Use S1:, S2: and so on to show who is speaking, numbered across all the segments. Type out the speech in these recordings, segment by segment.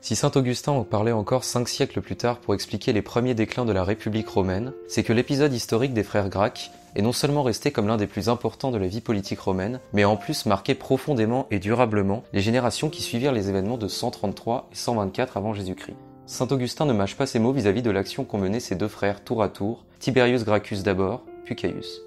S1: Si saint Augustin en parlait encore 5 siècles plus tard pour expliquer les premiers déclins de la République romaine, c'est que l'épisode historique des frères Gracques est non seulement resté comme l'un des plus importants de la vie politique romaine, mais a en plus marqué profondément et durablement les générations qui suivirent les événements de 133 et 124 avant Jésus-Christ. Saint Augustin ne mâche pas ses mots vis-à-vis de l'action qu'ont menée ses deux frères tour à tour, Tiberius Gracchus d'abord, puis Caius.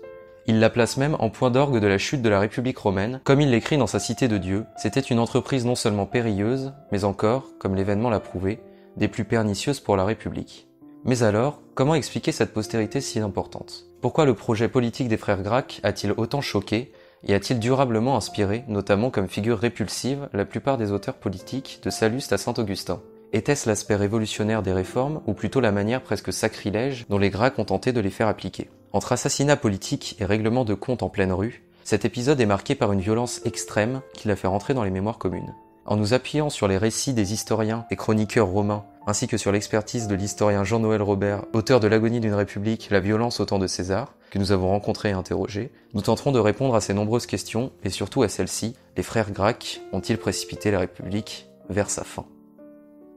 S1: Il la place même en point d'orgue de la chute de la République romaine, comme il l'écrit dans sa Cité de Dieu, c'était une entreprise non seulement périlleuse, mais encore, comme l'événement l'a prouvé, des plus pernicieuses pour la République. Mais alors, comment expliquer cette postérité si importante ? Pourquoi le projet politique des frères Gracques a-t-il autant choqué et a-t-il durablement inspiré, notamment comme figure répulsive, la plupart des auteurs politiques de Salluste à saint Augustin ? Était-ce l'aspect révolutionnaire des réformes, ou plutôt la manière presque sacrilège dont les Gracques ont tenté de les faire appliquer ? Entre assassinat politique et règlement de comptes en pleine rue, cet épisode est marqué par une violence extrême qui l'a fait rentrer dans les mémoires communes. En nous appuyant sur les récits des historiens et chroniqueurs romains, ainsi que sur l'expertise de l'historien Jean-Noël Robert, auteur de L'Agonie d'une République, la violence au temps de César, que nous avons rencontré et interrogé, nous tenterons de répondre à ces nombreuses questions, et surtout à celle-ci, les frères Gracques ont-ils précipité la République vers sa fin ?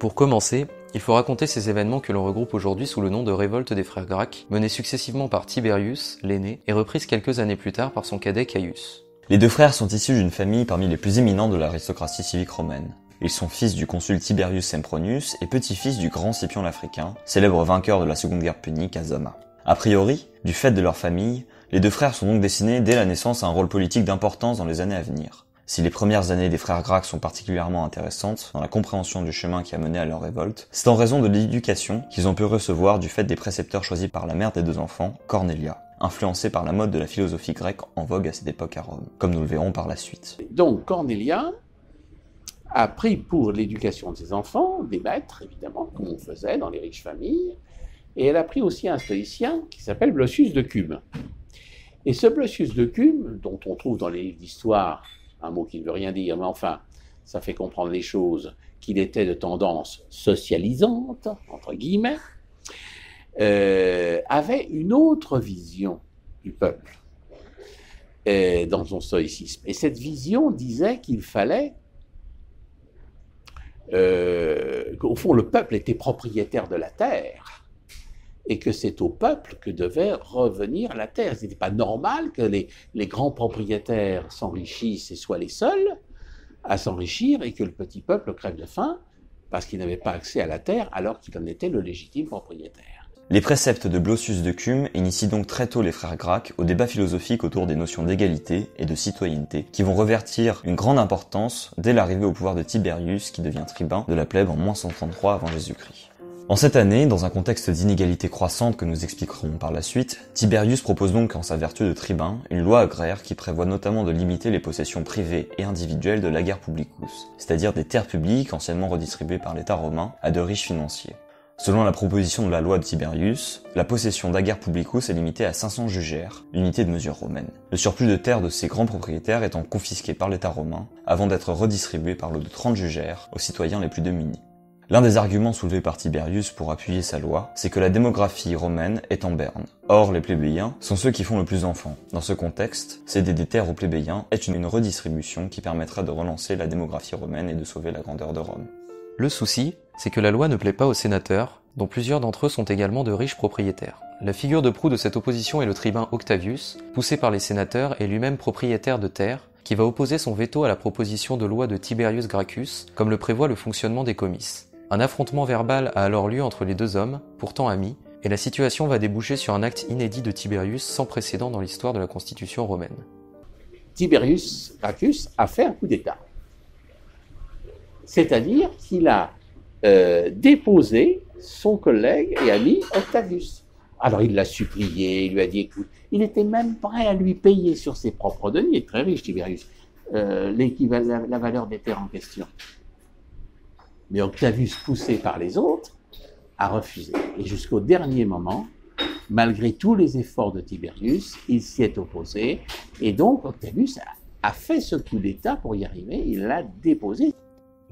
S1: Pour commencer, il faut raconter ces événements que l'on regroupe aujourd'hui sous le nom de révolte des frères Gracques, menée successivement par Tiberius, l'aîné, et reprise quelques années plus tard par son cadet Caius.
S2: Les deux frères sont issus d'une famille parmi les plus éminentes de l'aristocratie civique romaine. Ils sont fils du consul Tiberius Sempronius et petit-fils du grand Scipion l'Africain, célèbre vainqueur de la Seconde Guerre punique à Zama. A priori, du fait de leur famille, les deux frères sont donc destinés dès la naissance à un rôle politique d'importance dans les années à venir. Si les premières années des frères Gracques sont particulièrement intéressantes dans la compréhension du chemin qui a mené à leur révolte, c'est en raison de l'éducation qu'ils ont pu recevoir du fait des précepteurs choisis par la mère des deux enfants, Cornelia, influencée par la mode de la philosophie grecque en vogue à cette époque à Rome, comme nous le verrons par la suite.
S3: Donc Cornelia a pris pour l'éducation de ses enfants des maîtres, évidemment, comme on faisait dans les riches familles, et elle a pris aussi un stoïcien qui s'appelle Blosius de Cume. Et ce Blosius de Cume, dont on trouve dans les livres d'histoire un mot qui ne veut rien dire, mais enfin, ça fait comprendre les choses, qu'il était de tendance socialisante, entre guillemets, avait une autre vision du peuple dans son stoïcisme. Et cette vision disait qu'il fallait, qu'au fond, le peuple était propriétaire de la terre, et que c'est au peuple que devait revenir la terre. Ce n'était pas normal que les grands propriétaires s'enrichissent et soient les seuls à s'enrichir et que le petit peuple crève de faim parce qu'il n'avait pas accès à la terre alors qu'il en était le légitime propriétaire.
S2: Les préceptes de Blosius de Cume initient donc très tôt les frères Gracques au débat philosophique autour des notions d'égalité et de citoyenneté qui vont revêtir une grande importance dès l'arrivée au pouvoir de Tiberius qui devient tribun de la plèbe en -133 avant Jésus-Christ. En cette année, dans un contexte d'inégalité croissante que nous expliquerons par la suite, Tiberius propose donc en sa vertu de tribun une loi agraire qui prévoit notamment de limiter les possessions privées et individuelles de l'ager publicus, c'est-à-dire des terres publiques anciennement redistribuées par l'État romain à de riches financiers. Selon la proposition de la loi de Tiberius, la possession d'ager publicus est limitée à 500 jugères, unité de mesure romaine. Le surplus de terres de ces grands propriétaires étant confisqué par l'État romain avant d'être redistribué par lot de 30 jugères aux citoyens les plus démunis. L'un des arguments soulevés par Tiberius pour appuyer sa loi, c'est que la démographie romaine est en berne. Or, les plébéiens sont ceux qui font le plus d'enfants. Dans ce contexte, céder des terres aux plébéiens est une redistribution qui permettra de relancer la démographie romaine et de sauver la grandeur de Rome.
S1: Le souci, c'est que la loi ne plaît pas aux sénateurs, dont plusieurs d'entre eux sont également de riches propriétaires. La figure de proue de cette opposition est le tribun Octavius, poussé par les sénateurs et lui-même propriétaire de terres, qui va opposer son veto à la proposition de loi de Tiberius Gracchus, comme le prévoit le fonctionnement des comices. Un affrontement verbal a alors lieu entre les deux hommes, pourtant amis, et la situation va déboucher sur un acte inédit de Tiberius sans précédent dans l'histoire de la constitution romaine.
S3: Tiberius Gracchus a fait un coup d'État. C'est-à-dire qu'il a déposé son collègue et ami Octavius. Alors il l'a supplié, il lui a dit écoute, il était même prêt à lui payer sur ses propres deniers, il est très riche Tiberius, la valeur des terres en question. Mais Octavius, poussé par les autres, a refusé. Et jusqu'au dernier moment, malgré tous les efforts de Tiberius, il s'y est opposé. Et donc, Octavius a fait ce coup d'État pour y arriver, il l'a déposé.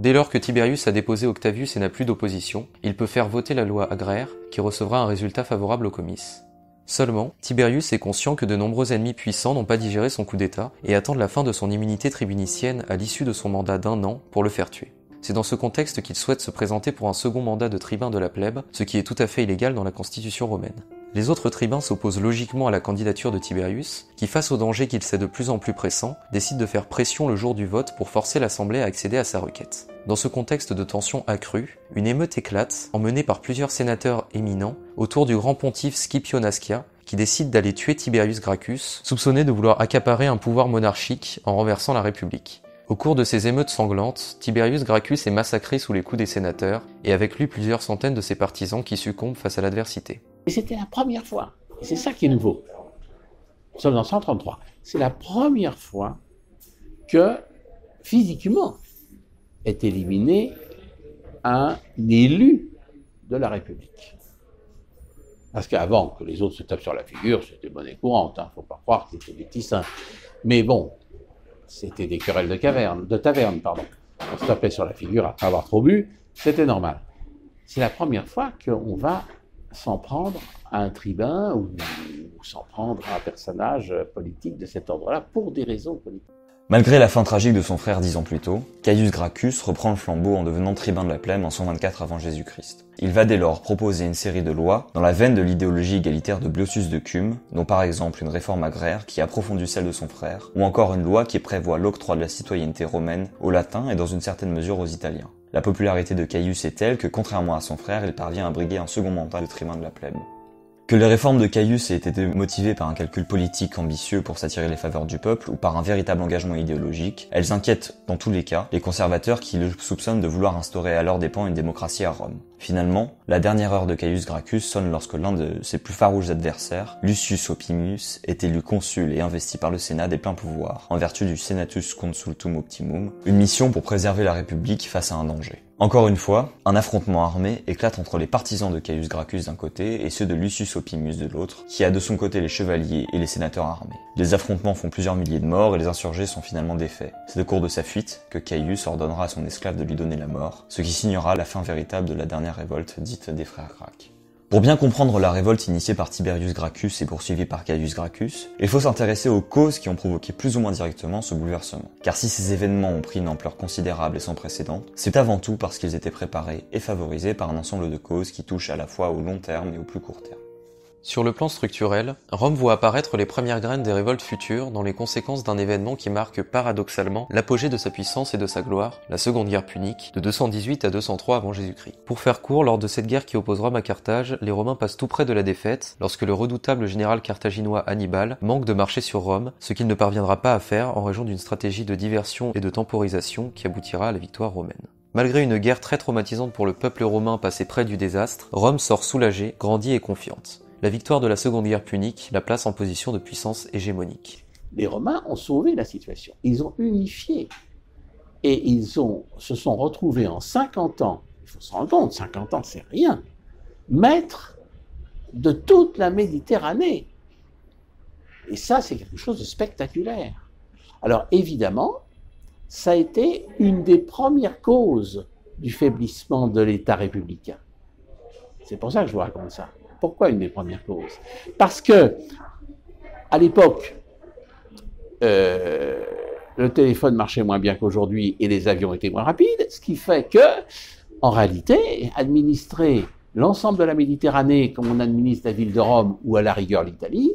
S1: Dès lors que Tiberius a déposé Octavius et n'a plus d'opposition, il peut faire voter la loi agraire, qui recevra un résultat favorable aux comices. Seulement, Tiberius est conscient que de nombreux ennemis puissants n'ont pas digéré son coup d'État et attendent la fin de son immunité tribunicienne à l'issue de son mandat d'1 an pour le faire tuer. C'est dans ce contexte qu'il souhaite se présenter pour un second mandat de tribun de la plèbe, ce qui est tout à fait illégal dans la constitution romaine. Les autres tribuns s'opposent logiquement à la candidature de Tiberius, qui face au danger qu'il sait de plus en plus pressant, décide de faire pression le jour du vote pour forcer l'Assemblée à accéder à sa requête. Dans ce contexte de tension accrue, une émeute éclate, emmenée par plusieurs sénateurs éminents, autour du grand pontife Scipio Nascia, qui décide d'aller tuer Tiberius Gracchus, soupçonné de vouloir accaparer un pouvoir monarchique en renversant la République. Au cours de ces émeutes sanglantes, Tiberius Gracchus est massacré sous les coups des sénateurs, et avec lui plusieurs centaines de ses partisans qui succombent face à l'adversité.
S3: Et c'était la première fois, et c'est ça qui est nouveau. Nous sommes en 133. C'est la première fois que, physiquement, est éliminé un élu de la République. Parce qu'avant que les autres se tapent sur la figure, c'était monnaie courante, faut pas croire que c'était des petits saints. Mais bon, c'était des querelles de taverne. On se tapait sur la figure après avoir trop bu, c'était normal. C'est la première fois qu'on va s'en prendre à un tribun ou s'en prendre à un personnage politique de cet ordre-là pour des raisons politiques.
S2: Malgré la fin tragique de son frère 10 ans plus tôt, Caius Gracchus reprend le flambeau en devenant tribun de la plèbe en 124 avant Jésus-Christ. Il va dès lors proposer une série de lois dans la veine de l'idéologie égalitaire de Blosius de Cume, dont par exemple une réforme agraire qui approfondit celle de son frère, ou encore une loi qui prévoit l'octroi de la citoyenneté romaine aux latins et dans une certaine mesure aux italiens. La popularité de Caius est telle que, contrairement à son frère, il parvient à briguer un second mandat de tribun de la plèbe. Que les réformes de Caius aient été motivées par un calcul politique ambitieux pour s'attirer les faveurs du peuple ou par un véritable engagement idéologique, elles inquiètent, dans tous les cas, les conservateurs qui le soupçonnent de vouloir instaurer à leurs dépens une démocratie à Rome. Finalement, la dernière heure de Caius Gracchus sonne lorsque l'un de ses plus farouches adversaires, Lucius Opimius, est élu consul et investi par le Sénat des pleins pouvoirs, en vertu du Senatus Consultum Optimum, une mission pour préserver la République face à un danger. Encore une fois, un affrontement armé éclate entre les partisans de Caius Gracchus d'un côté et ceux de Lucius Opimius de l'autre, qui a de son côté les chevaliers et les sénateurs armés. Les affrontements font plusieurs milliers de morts et les insurgés sont finalement défaits. C'est au cours de sa fuite que Caius ordonnera à son esclave de lui donner la mort, ce qui signera la fin véritable de la dernière révolte dite des frères Gracques. Pour bien comprendre la révolte initiée par Tiberius Gracchus et poursuivie par Caius Gracchus, il faut s'intéresser aux causes qui ont provoqué plus ou moins directement ce bouleversement. Car si ces événements ont pris une ampleur considérable et sans précédent, c'est avant tout parce qu'ils étaient préparés et favorisés par un ensemble de causes qui touchent à la fois au long terme et au plus court terme.
S1: Sur le plan structurel, Rome voit apparaître les premières graines des révoltes futures dans les conséquences d'un événement qui marque paradoxalement l'apogée de sa puissance et de sa gloire, la Seconde Guerre punique, de 218 à 203 avant Jésus-Christ. Pour faire court, lors de cette guerre qui oppose Rome à Carthage, les Romains passent tout près de la défaite lorsque le redoutable général carthaginois Hannibal manque de marcher sur Rome, ce qu'il ne parviendra pas à faire en raison d'une stratégie de diversion et de temporisation qui aboutira à la victoire romaine. Malgré une guerre très traumatisante pour le peuple romain passé près du désastre, Rome sort soulagée, grandie et confiante. La victoire de la Seconde Guerre punique la place en position de puissance hégémonique.
S3: Les Romains ont sauvé la situation. Ils ont unifié. Et ils se sont retrouvés en 50 ans, il faut se rendre compte, 50 ans c'est rien, maîtres de toute la Méditerranée. Et ça, c'est quelque chose de spectaculaire. Alors évidemment, ça a été une des premières causes du faiblissement de l'État républicain. C'est pour ça que je vous raconte ça. Pourquoi une des premières causes? Parce que, à l'époque, le téléphone marchait moins bien qu'aujourd'hui et les avions étaient moins rapides, ce qui fait que, en réalité, administrer l'ensemble de la Méditerranée comme on administre la ville de Rome ou à la rigueur l'Italie,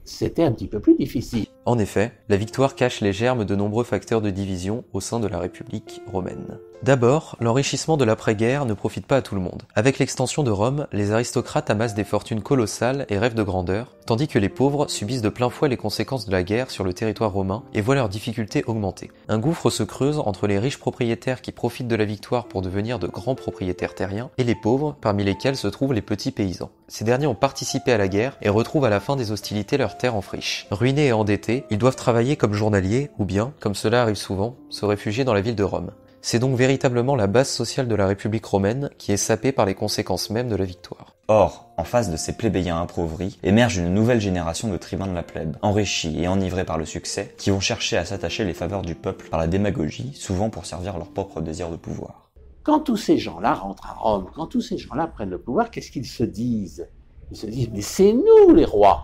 S3: c'était un petit peu plus difficile.
S1: En effet, la victoire cache les germes de nombreux facteurs de division au sein de la République romaine. D'abord, l'enrichissement de l'après-guerre ne profite pas à tout le monde. Avec l'extension de Rome, les aristocrates amassent des fortunes colossales et rêvent de grandeur, tandis que les pauvres subissent de plein fouet les conséquences de la guerre sur le territoire romain et voient leurs difficultés augmenter. Un gouffre se creuse entre les riches propriétaires qui profitent de la victoire pour devenir de grands propriétaires terriens et les pauvres, parmi lesquels se trouvent les petits paysans. Ces derniers ont participé à la guerre et retrouvent à la fin des hostilités leurs terres en friche. Ruinés et endettés, ils doivent travailler comme journaliers ou bien, comme cela arrive souvent, se réfugier dans la ville de Rome. C'est donc véritablement la base sociale de la République romaine qui est sapée par les conséquences mêmes de la victoire.
S2: Or, en face de ces plébéiens appauvris, émerge une nouvelle génération de tribuns de la plèbe, enrichis et enivrés par le succès, qui vont chercher à s'attacher les faveurs du peuple par la démagogie, souvent pour servir leur propre désir de pouvoir.
S3: Quand tous ces gens-là rentrent à Rome, quand tous ces gens-là prennent le pouvoir, qu'est-ce qu'ils se disent? Ils se disent, mais c'est nous les rois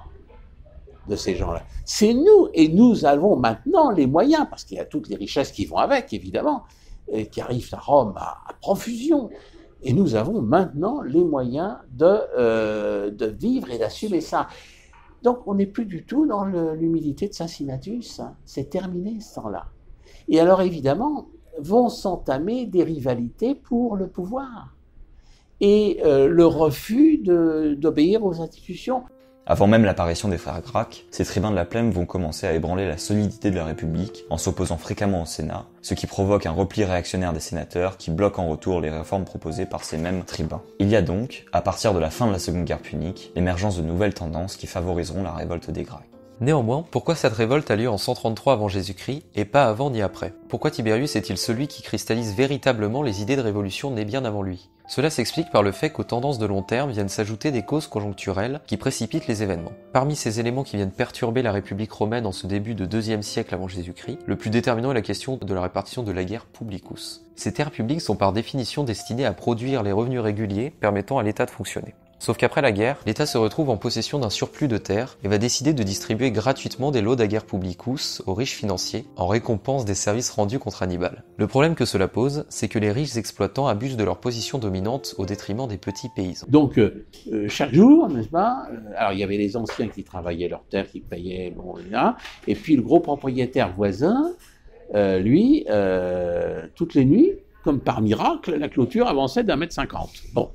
S3: de ces gens-là. C'est nous, et nous avons maintenant les moyens, parce qu'il y a toutes les richesses qui vont avec, évidemment. et qui arrivent à Rome à profusion. Et nous avons maintenant les moyens de vivre et d'assumer ça. Donc on n'est plus du tout dans l'humilité de Cincinnatus, hein. C'est terminé ce temps-là. Et alors évidemment, vont s'entamer des rivalités pour le pouvoir et le refus d'obéir aux institutions.
S2: Avant même l'apparition des frères Gracques, ces tribuns de la Plèbe vont commencer à ébranler la solidité de la République en s'opposant fréquemment au Sénat, ce qui provoque un repli réactionnaire des sénateurs qui bloquent en retour les réformes proposées par ces mêmes tribuns. Il y a donc, à partir de la fin de la Seconde Guerre punique, l'émergence de nouvelles tendances qui favoriseront la révolte des Gracques.
S1: Néanmoins, pourquoi cette révolte a lieu en 133 avant Jésus-Christ et pas avant ni après? Pourquoi Tiberius est-il celui qui cristallise véritablement les idées de révolution nées bien avant lui? Cela s'explique par le fait qu'aux tendances de long terme viennent s'ajouter des causes conjoncturelles qui précipitent les événements. Parmi ces éléments qui viennent perturber la République romaine en ce début de 2e siècle avant Jésus-Christ, le plus déterminant est la question de la répartition de l'ager publicus. Ces terres publiques sont par définition destinées à produire les revenus réguliers permettant à l'État de fonctionner. Sauf qu'après la guerre, l'État se retrouve en possession d'un surplus de terres et va décider de distribuer gratuitement des lots d'ager publicus aux riches financiers en récompense des services rendus contre Hannibal. Le problème que cela pose, c'est que les riches exploitants abusent de leur position dominante au détriment des petits paysans.
S3: Donc chaque jour, n'est-ce pas, alors il y avait les anciens qui travaillaient leurs terres, qui payaient, bon, là, et puis le gros propriétaire voisin, lui, toutes les nuits, comme par miracle, la clôture avançait d'1,50 m. Bon.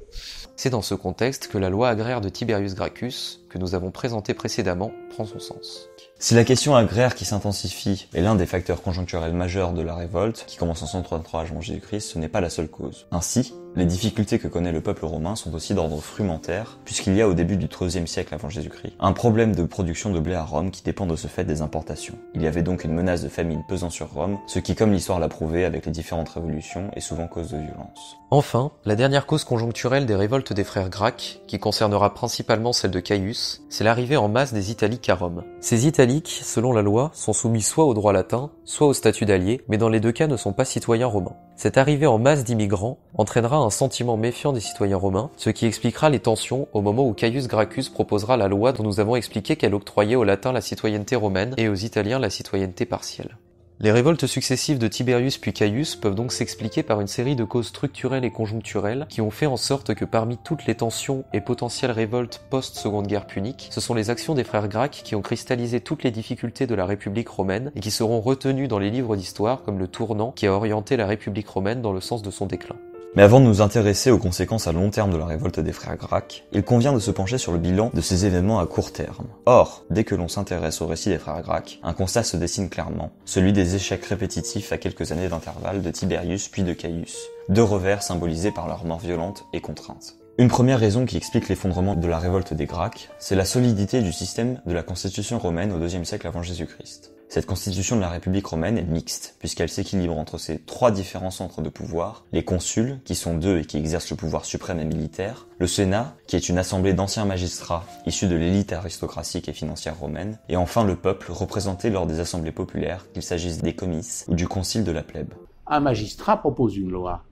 S1: C'est dans ce contexte que la loi agraire de Tiberius Gracchus, que nous avons présentée précédemment, prend son sens.
S2: Si la question agraire qui s'intensifie est l'un des facteurs conjoncturels majeurs de la révolte, qui commence en 133 avant Jésus-Christ, ce n'est pas la seule cause. Ainsi, les difficultés que connaît le peuple romain sont aussi d'ordre frumentaire, puisqu'il y a au début du IIIe siècle avant Jésus-Christ un problème de production de blé à Rome qui dépend de ce fait des importations. Il y avait donc une menace de famine pesant sur Rome, ce qui, comme l'histoire l'a prouvé avec les différentes révolutions, est souvent cause de violence.
S1: Enfin, la dernière cause conjoncturelle des révoltes des frères Gracques, qui concernera principalement celle de Caius, c'est l'arrivée en masse des Italiques à Rome. Ces Italiques, selon la loi, sont soumis soit au droit latin, soit au statut d'alliés, mais dans les deux cas ne sont pas citoyens romains. Cette arrivée en masse d'immigrants entraînera un sentiment méfiant des citoyens romains, ce qui expliquera les tensions au moment où Caius Gracchus proposera la loi dont nous avons expliqué qu'elle octroyait aux latins la citoyenneté romaine et aux italiens la citoyenneté partielle. Les révoltes successives de Tiberius puis Caius peuvent donc s'expliquer par une série de causes structurelles et conjoncturelles qui ont fait en sorte que parmi toutes les tensions et potentielles révoltes post-seconde guerre punique, ce sont les actions des frères Gracques qui ont cristallisé toutes les difficultés de la République romaine et qui seront retenues dans les livres d'histoire comme le tournant qui a orienté la République romaine dans le sens de son déclin.
S2: Mais avant de nous intéresser aux conséquences à long terme de la révolte des frères Gracques, il convient de se pencher sur le bilan de ces événements à court terme. Or, dès que l'on s'intéresse au récit des frères Gracques, un constat se dessine clairement, celui des échecs répétitifs à quelques années d'intervalle de Tiberius puis de Caius, deux revers symbolisés par leur mort violente et contrainte. Une première raison qui explique l'effondrement de la révolte des Gracques, c'est la solidité du système de la constitution romaine au IIe siècle avant Jésus-Christ. Cette constitution de la République romaine est mixte, puisqu'elle s'équilibre entre ces trois différents centres de pouvoir, les consuls, qui sont deux et qui exercent le pouvoir suprême et militaire, le Sénat, qui est une assemblée d'anciens magistrats issus de l'élite aristocratique et financière romaine, et enfin le peuple, représenté lors des assemblées populaires, qu'il s'agisse des comices ou du concile de la plèbe.
S3: Un magistrat propose une loi.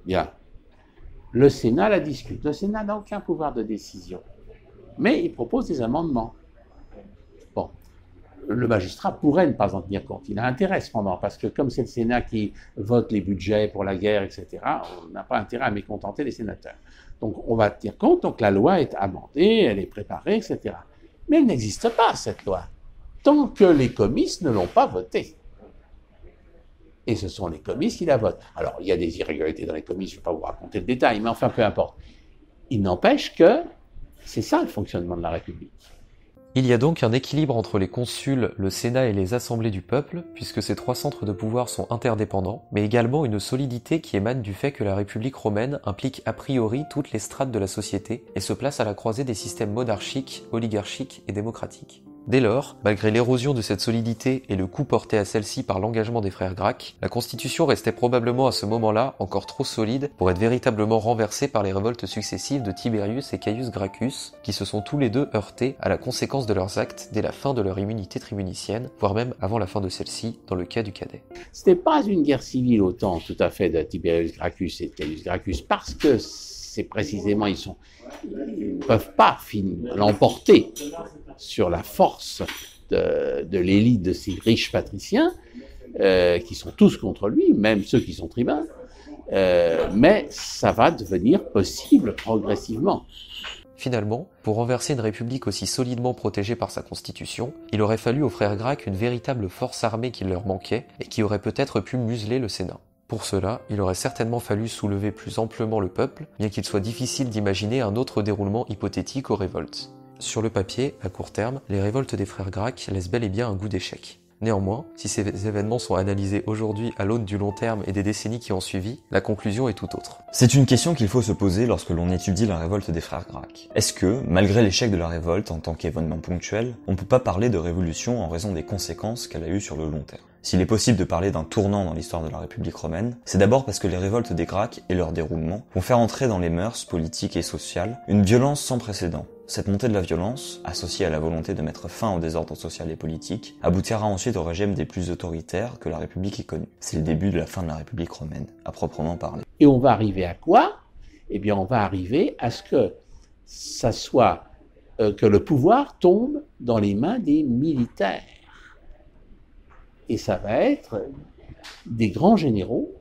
S3: Bien. Le Sénat la discute. Le Sénat n'a aucun pouvoir de décision. Mais il propose des amendements. Bon. Le magistrat pourrait ne pas en tenir compte. Il a intérêt cependant, parce que comme c'est le Sénat qui vote les budgets pour la guerre, etc., on n'a pas intérêt à mécontenter les sénateurs. Donc on va tenir compte, donc la loi est amendée, elle est préparée, etc. Mais elle n'existe pas, cette loi, tant que les comices ne l'ont pas votée. Et ce sont les comices qui la votent. Alors, il y a des irrégularités dans les comices, je ne vais pas vous raconter le détail, mais enfin, peu importe. Il n'empêche que c'est ça le fonctionnement de la République.
S1: Il y a donc un équilibre entre les consuls, le Sénat et les assemblées du peuple, puisque ces trois centres de pouvoir sont interdépendants, mais également une solidité qui émane du fait que la République romaine implique a priori toutes les strates de la société et se place à la croisée des systèmes monarchiques, oligarchiques et démocratiques. Dès lors, malgré l'érosion de cette solidité et le coup porté à celle-ci par l'engagement des frères Gracques, la constitution restait probablement à ce moment-là encore trop solide pour être véritablement renversée par les révoltes successives de Tiberius et Caius Gracchus, qui se sont tous les deux heurtés à la conséquence de leurs actes dès la fin de leur immunité tribunicienne, voire même avant la fin de celle-ci, dans le cas du cadet.
S3: Ce n'est pas une guerre civile au temps tout à fait de Tiberius Gracchus et de Caius Gracchus, parce que c'est précisément, ils ne peuvent pas l'emporter sur la force de l'élite de ces riches patriciens, qui sont tous contre lui, même ceux qui sont tribuns, mais ça va devenir possible progressivement.
S1: Finalement, pour renverser une république aussi solidement protégée par sa constitution, il aurait fallu aux frères Gracq une véritable force armée qui leur manquait et qui aurait peut-être pu museler le Sénat. Pour cela, il aurait certainement fallu soulever plus amplement le peuple, bien qu'il soit difficile d'imaginer un autre déroulement hypothétique aux révoltes. Sur le papier, à court terme, les révoltes des frères Gracq laissent bel et bien un goût d'échec. Néanmoins, si ces événements sont analysés aujourd'hui à l'aune du long terme et des décennies qui ont suivi, la conclusion est tout autre.
S2: C'est une question qu'il faut se poser lorsque l'on étudie la révolte des frères Gracq. Est-ce que, malgré l'échec de la révolte en tant qu'événement ponctuel, on ne peut pas parler de révolution en raison des conséquences qu'elle a eues sur le long terme? S'il est possible de parler d'un tournant dans l'histoire de la République romaine, c'est d'abord parce que les révoltes des Gracq et leur déroulement vont faire entrer dans les mœurs politiques et sociales une violence sans précédent. Cette montée de la violence, associée à la volonté de mettre fin au désordre social et politique, aboutira ensuite au régime des plus autoritaires que la République ait connu. C'est le début de la fin de la République romaine, à proprement parler.
S3: Et on va arriver à quoi? Eh bien, on va arriver à ce que ça soit que le pouvoir tombe dans les mains des militaires. Et ça va être des grands généraux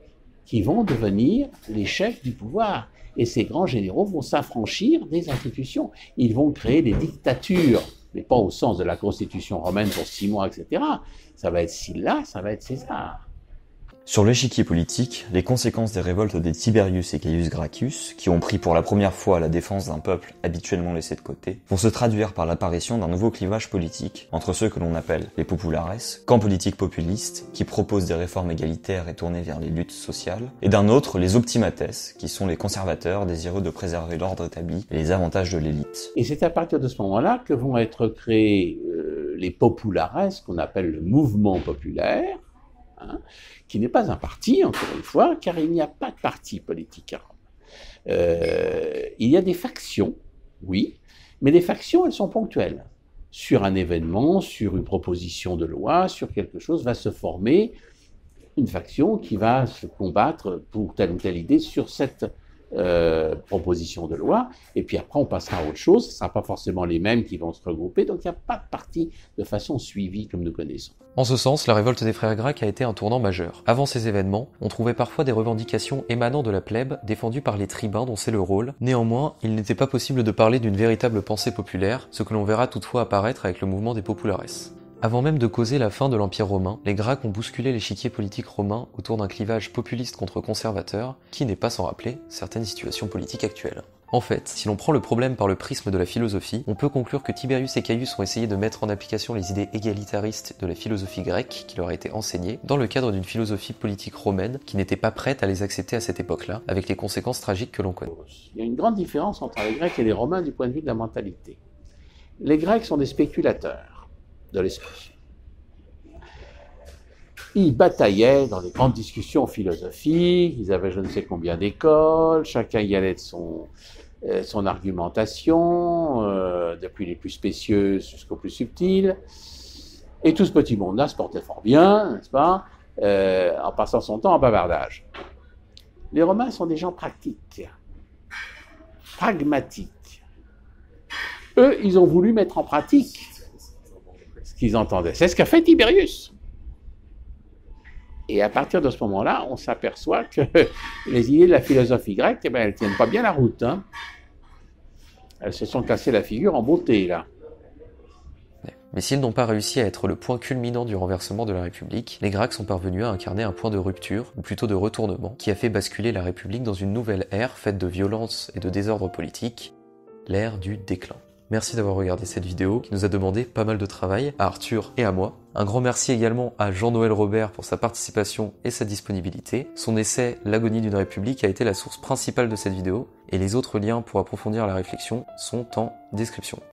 S3: qui vont devenir les chefs du pouvoir. Et ces grands généraux vont s'affranchir des institutions. Ils vont créer des dictatures, mais pas au sens de la constitution romaine pour 6 mois, etc. Ça va être Sylla, ça va être César.
S2: Sur l'échiquier politique, les conséquences des révoltes des Tiberius et Gaius Gracchus, qui ont pris pour la première fois la défense d'un peuple habituellement laissé de côté, vont se traduire par l'apparition d'un nouveau clivage politique entre ceux que l'on appelle les populares, camp politique populiste, qui proposent des réformes égalitaires et tournées vers les luttes sociales, et d'un autre, les optimates, qui sont les conservateurs désireux de préserver l'ordre établi et les avantages de l'élite.
S3: Et c'est à partir de ce moment-là que vont être créés les populares, qu'on appelle le mouvement populaire, qui n'est pas un parti, encore une fois, car il n'y a pas de parti politique à Rome. Il y a des factions, oui, mais les factions, elles sont ponctuelles. Sur un événement, sur une proposition de loi, sur quelque chose, va se former une faction qui va se combattre pour telle ou telle idée sur cette proposition de loi, et puis après on passera à autre chose, ce ne sera pas forcément les mêmes qui vont se regrouper, donc il n'y a pas de parti de façon suivie comme nous connaissons.
S1: En ce sens, la révolte des frères Gracq a été un tournant majeur. Avant ces événements, on trouvait parfois des revendications émanant de la plèbe, défendues par les tribuns dont c'est le rôle. Néanmoins, il n'était pas possible de parler d'une véritable pensée populaire, ce que l'on verra toutefois apparaître avec le mouvement des populares. Avant même de causer la fin de l'Empire romain, les Gracq ont bousculé l'échiquier politique romain autour d'un clivage populiste contre conservateur, qui n'est pas sans rappeler certaines situations politiques actuelles. En fait, si l'on prend le problème par le prisme de la philosophie, on peut conclure que Tiberius et Caius ont essayé de mettre en application les idées égalitaristes de la philosophie grecque qui leur a été enseignée dans le cadre d'une philosophie politique romaine qui n'était pas prête à les accepter à cette époque-là, avec les conséquences tragiques que l'on connaît.
S3: Il y a une grande différence entre les Grecs et les Romains du point de vue de la mentalité. Les Grecs sont des spéculateurs de l'esprit. Ils bataillaient dans des grandes discussions philosophiques, ils avaient je ne sais combien d'écoles, chacun y allait de son argumentation, depuis les plus spécieuses jusqu'aux plus subtiles, et tout ce petit monde-là se portait fort bien, n'est-ce pas, en passant son temps en bavardage. Les Romains sont des gens pratiques, pragmatiques. Eux, ils ont voulu mettre en pratique ce qu'ils entendaient. C'est ce qu'a fait Tiberius. Et à partir de ce moment-là, on s'aperçoit que les idées de la philosophie grecque, eh ben, elles ne tiennent pas bien la route. Hein. Elles se sont cassées la figure en beauté, là.
S1: Mais s'ils n'ont pas réussi à être le point culminant du renversement de la République, les Gracq sont parvenus à incarner un point de rupture, ou plutôt de retournement, qui a fait basculer la République dans une nouvelle ère faite de violence et de désordre politique, l'ère du déclin. Merci d'avoir regardé cette vidéo qui nous a demandé pas mal de travail à Arthur et à moi. Un grand merci également à Jean-Noël Robert pour sa participation et sa disponibilité. Son essai « L'agonie d'une république » a été la source principale de cette vidéo et les autres liens pour approfondir la réflexion sont en description.